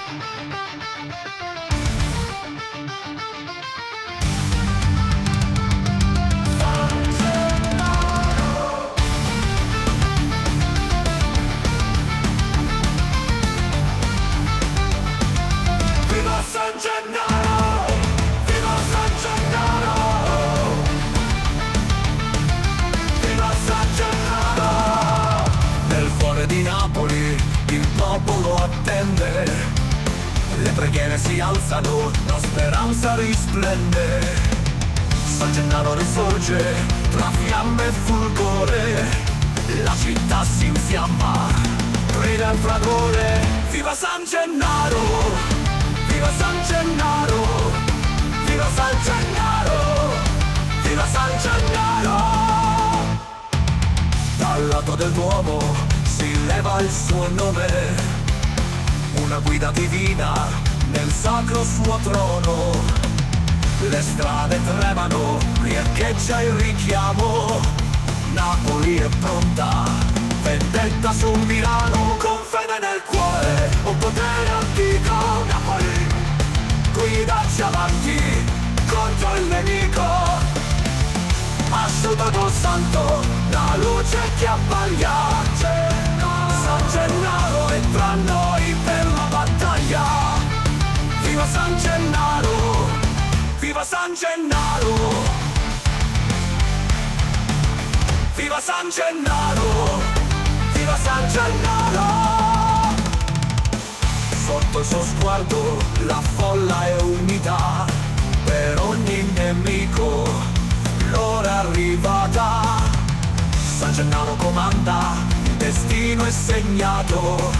Viva San Gennaro! Viva San Gennaro! Viva San Gennaro! Nel cuore di Napoli il popolo attende, le preghiere si alzano, la speranza risplende. San Gennaro risorge tra fiamme e fulgore, la città si infiamma, grida il fragore. Viva San Gennaro! Viva San Gennaro! Viva San Gennaro! Viva San Gennaro! Dal lato del Duomo si leva il suo nome, una guida divina nel sacro suo trono. Le strade tremano, riecheggia il richiamo, Napoli è pronta, vendetta su Milano. Con fede nel cuore, un potere antico, Napoli guidaci avanti contro il nemico. Asciutato santo, la luce che abbaglia, San Gennaro è tra noi per la battaglia. Viva San Gennaro! Viva San Gennaro! Viva San Gennaro! Viva San Gennaro! Sotto il suo sguardo la folla è unita, per ogni nemico l'ora è arrivata. San Gennaro comanda, il destino è segnato,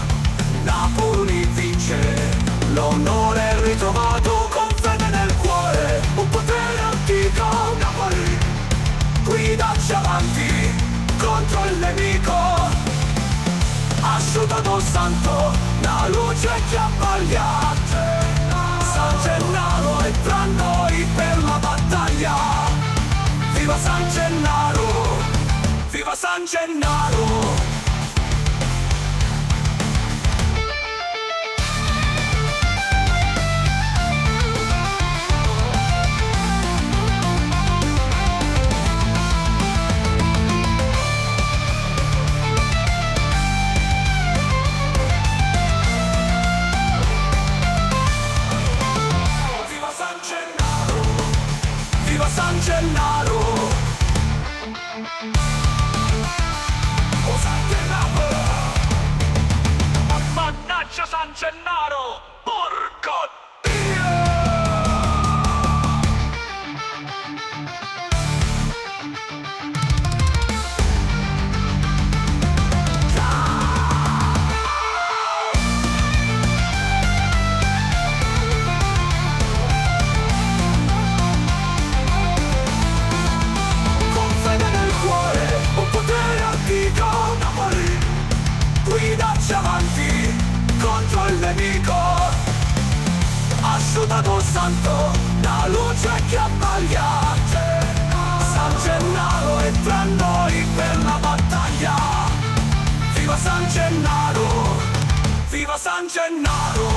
Napoli vince, l'onore è ritrovato. Con fede nel cuore, un potere antico, Napoli guidaci avanti contro il nemico. Asciutato santo, la luce che abbaglia, San Gennaro è tra noi per la battaglia. Viva San Gennaro! Viva San Gennaro! San Gennaro! Oh San Gennaro! Mannaggia San Gennaro! Porco guidaci avanti contro il nemico. Asciutato santo, la luce che abbaglia, San Gennaro è tra noi per la battaglia. Viva San Gennaro! Viva San Gennaro!